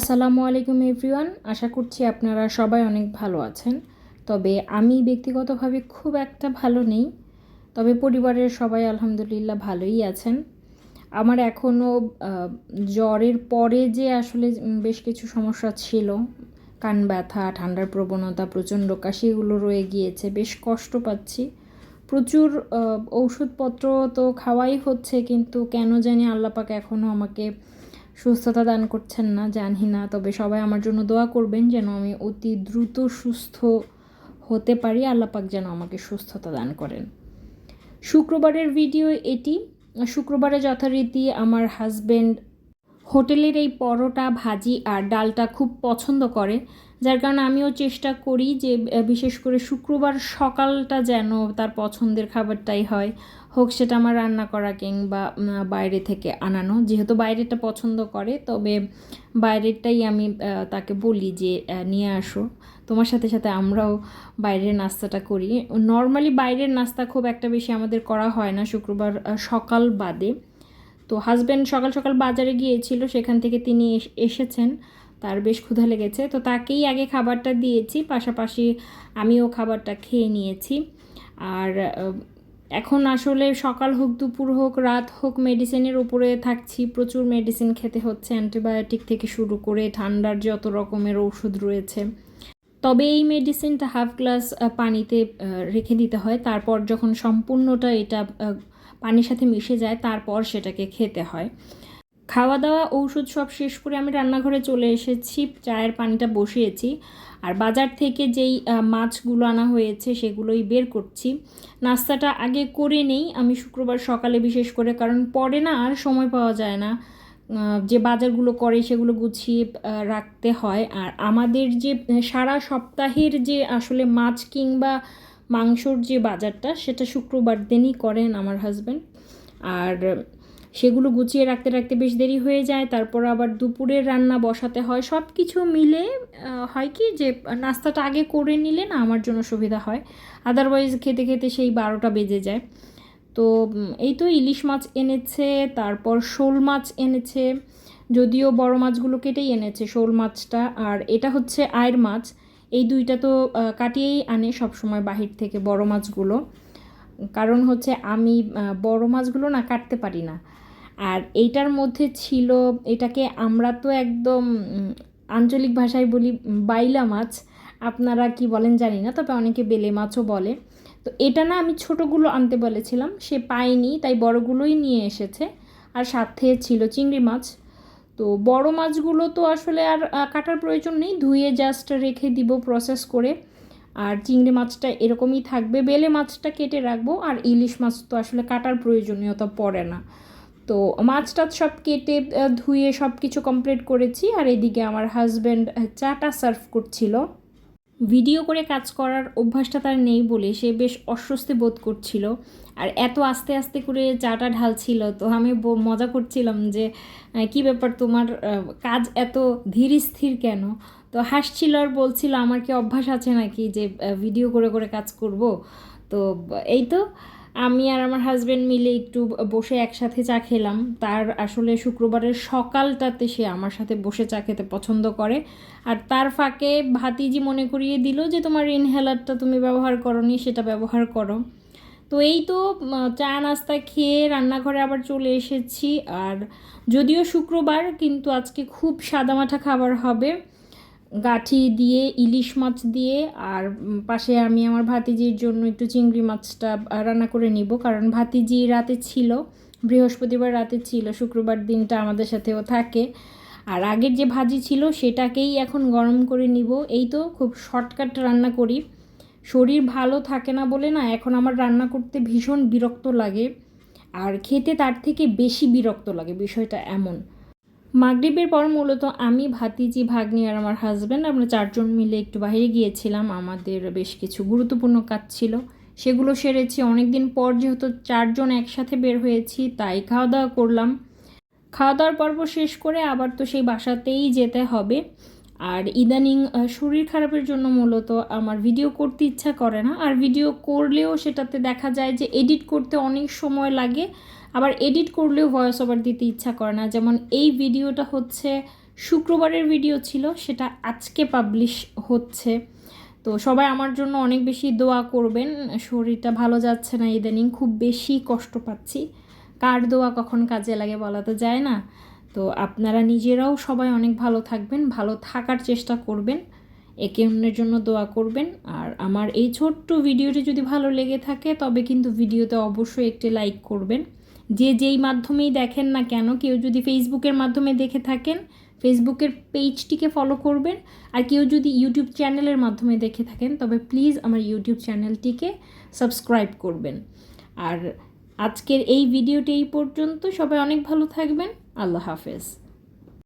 আসসালামু আলাইকুম এভরিওয়ান। আশা করছি আপনারা সবাই অনেক ভালো আছেন। তবে আমি ব্যক্তিগতভাবে খুব একটা ভালো নেই, তবে পরিবারের সবাই আলহামদুলিল্লাহ ভালোই আছেন। আমার এখনও জ্বরের পরে যে আসলে বেশ কিছু সমস্যা ছিল, কান ব্যথা, ঠান্ডার প্রবণতা, প্রচণ্ড কাশি, এগুলো রয়ে গিয়েছে। বেশ কষ্ট পাচ্ছি, প্রচুর ঔষধপত্র তো খাওয়াই হচ্ছে, কিন্তু কেন জানি আল্লাহ পাক এখনও আমাকে সুস্থতা দান করছেন না, জানি না। তবে সবাই আমার জন্য দোয়া করবেন যেন আমি অতি দ্রুত সুস্থ হতে পারি, আল্লাহ পাক যেন আমাকে সুস্থতা দান করেন। শুক্রবারের ভিডিও এটি। শুক্রবারে যথারীতি আমার হাজব্যান্ড হোটেলের এই পরোটা, ভাজি আর ডালটা খুব পছন্দ করে, যার কারণে আমিও চেষ্টা করি যে বিশেষ করে শুক্রবার সকালটা যেন তার পছন্দের খাবারটাই হয়, হোক সেটা আমার রান্না করা কিংবা বাইরে থেকে আনানো। যেহেতু বাইরেটা পছন্দ করে, তবে বাইরেরটাই আমি তাকে বলি যে নিয়ে আসো, তোমার সাথে সাথে আমরাও বাইরের নাস্তাটা করি। নর্মালি বাইরের নাস্তা খুব একটা বেশি আমাদের করা হয় না শুক্রবার সকাল বাদে। তো হাজব্যান্ড সকাল সকাল বাজারে গিয়েছিল, সেখান থেকে তিনি এসেছেন, তার বেশ ক্ষুধা লেগেছে, তো তাকেই আগে খাবারটা দিয়েছি, পাশাপাশি আমিও খাবারটা খেয়ে নিয়েছি। আর এখন আসলে সকাল হোক, দুপুর হোক, রাত হোক, মেডিসিনের উপরে থাকছি। প্রচুর মেডিসিন খেতে হচ্ছে, অ্যান্টিবায়োটিক থেকে শুরু করে ঠান্ডার যত রকমের ওষুধ রয়েছে। তবে এই মেডিসিনটা হাফ গ্লাস পানিতে রেখে দিতে হয়, তারপর যখন সম্পূর্ণটা এটা পানির সাথে মিশে যায় তারপর সেটাকে খেতে হয়। খাওয়া দাওয়া, ঔষধ সব শেষ করে আমি রান্নাঘরে চলে এসেছি, চায়ের পানিটা বসিয়েছি। আর বাজার থেকে যেই মাছগুলো আনা হয়েছে সেগুলোই বের করছি। নাস্তাটা আগে করে নেই আমি শুক্রবার সকালে, বিশেষ করে, কারণ পরে না আর সময় পাওয়া যায় না। যে বাজারগুলো করে সেগুলো গুছিয়ে রাখতে হয়। আর আমাদের যে সারা সপ্তাহের যে আসলে মাছ কিংবা মাংসর যে বাজারটা, সেটা শুক্রবার দিনই করেন আমার হাজব্যান্ড। আর সেগুলো গুছিয়ে রাখতে রাখতে বেশ দেরি হয়ে যায়, তারপর আবার দুপুরের রান্না বসাতে হয়। সব কিছু মিলে হয় কি যে নাস্তাটা আগে করে নিলে না আমার জন্য সুবিধা হয়, আদারওয়াইজ খেতে খেতে সেই 12টা বেজে যায়। তো এই তো ইলিশ মাছ এনেছে, তারপর শোল মাছ এনেছে, যদিও বড় মাছগুলো কেটেই এনেছে, শোল মাছটা আর এটা হচ্ছে আয়ের মাছ। এই দুইটা তো কাটিয়েই আনে সবসময় বাহির থেকে বড় মাছগুলো, কারণ হচ্ছে আমি বড় মাছগুলো না কাটতে পারি না। আর এইটার মধ্যে ছিল, এটাকে আমরা তো একদম আঞ্চলিক ভাষায় বলি বাইলা মাছ, আপনারা কি বলেন জানি না, তবে অনেকে বেলে মাছও বলে। তো এটা না আমি ছোটোগুলো আনতে বলেছিলাম, সে পায়নি, তাই বড়গুলোই নিয়ে এসেছে। আর সাথে ছিল চিংড়ি মাছ। তো বড় মাছগুলো তো আসলে আর কাটার প্রয়োজন নেই, ধুয়ে জাস্ট রেখে দিব প্রসেস করে। আর চিংড়ি মাছটা এরকমই থাকবে, বেলে মাছটা কেটে রাখবো। আর ইলিশ মাছ তো আসলে কাটার প্রয়োজনীয়তা পড়ে না। তো মাছটা সব কেটে ধুয়ে সব কিছু কমপ্লিট করেছি। আর এদিকে আমার হাজব্যান্ড চাটা সার্ভ করছিল। ভিডিও করে কাজ করার অভ্যাসটা তার নেই বলে সে বেশ অস্বস্তি বোধ করছিল, আর এত আস্তে আস্তে করে চাটা ঢালছিল। তো আমি মজা করছিলাম যে কি ব্যাপার, তোমার কাজ এত ধীর স্থির কেন? তো হাসছিল আর বলছিল আমার কি অভ্যাস আছে নাকি যে ভিডিও করে করে কাজ করব। তো এই তো আমি আর আমার হাজব্যান্ড মিলে একটু বসে একসাথে চা খেলাম। তার আসলে শুক্রবারের সকালটাতে সে আমার সাথে বসে চা খেতে পছন্দ করে। আর তার ফাঁকে ভাতিজি মনে করিয়ে দিল যে তোমার ইনহেলারটা তুমি ব্যবহার করোনি, সেটা ব্যবহার করো। তো এই তো চা নাস্তা খেয়ে রান্নাঘরে আবার চলে এসেছি। আর যদিও শুক্রবার, কিন্তু আজকে খুব সাদামাঠা খাবার হবে, গাঠি দিয়ে, ইলিশ মাছ দিয়ে। আর পাশে আমি আমার ভাতিজির জন্য একটু চিংড়ি মাছটা রান্না করে নিব, কারণ ভাতিজি রাতে ছিল, বৃহস্পতিবার রাতে ছিল, শুক্রবার দিনটা আমাদের সাথেও থাকে। আর আগের যে ভাজি ছিল সেটাকেই এখন গরম করে নিব। এই তো খুব শর্টকাট রান্না করি, শরীর ভালো থাকে না বলে না এখন আমার রান্না করতে ভীষণ বিরক্ত লাগে, আর খেতে তার থেকে বেশি বিরক্ত লাগে, বিষয়টা এমন। মাগরিবের পর মূলত আমি, ভাতিজি, ভাগ্নি আর আমার হাজব্যান্ড আমরা চারজন মিলে একটু বাইরে গিয়েছিলাম, আমাদের বেশ কিছু গুরুত্বপূর্ণ কাজ ছিল, সেগুলো সেরেছি। অনেক দিন পর যেহেতু চারজন একসাথে বের হয়েছি, তাই খাওয়া দাওয়া করলাম। খাওয়া দাওয়ার পর্ব শেষ করে আবার তো সেই বাসাতেই যেতে হবে। আর ইদানিং শরীর খারাপের জন্য মূলত আমার ভিডিও করতে ইচ্ছা করে না, আর ভিডিও করলেও সেটাতে দেখা যায় যে এডিট করতে অনেক সময় লাগে, আবার এডিট করলেও ভয়েস ওভার দিতে ইচ্ছা করে না। যেমন এই ভিডিওটা হচ্ছে শুক্রবারের ভিডিও ছিল, সেটা আজকে পাবলিশ হচ্ছে। তো সবাই আমার জন্য অনেক বেশি দোয়া করবেন। শরীরটা ভালো যাচ্ছে না, ইদানিং খুব বেশি কষ্ট পাচ্ছি। কার দোয়া কখন কাজে লাগে বলা তো যায় না। তো আপনারা নিজেরাও সবাই অনেক ভালো থাকবেন, ভালো থাকার চেষ্টা করবেন, একে অন্যের জন্য দোয়া করবেন। আর আমার এই ছোট্ট ভিডিওটি যদি ভালো লেগে থাকে তবে কিন্তু ভিডিওতে অবশ্যই একটি লাইক করবেন। যেই মাধ্যমেই দেখেন না কেন, কেউ যদি ফেসবুকের মাধ্যমে দেখে থাকেন ফেসবুকের পেজটিকে ফলো করবেন, আর কেউ যদি ইউটিউব চ্যানেলের মাধ্যমে দেখে থাকেন তবে প্লিজ আমার ইউটিউব চ্যানেলটিকে সাবস্ক্রাইব করবেন। আর আজকের এই ভিডিওটি এই পর্যন্ত। সবাই অনেক ভালো থাকবেন। আল্লাহ হাফেজ।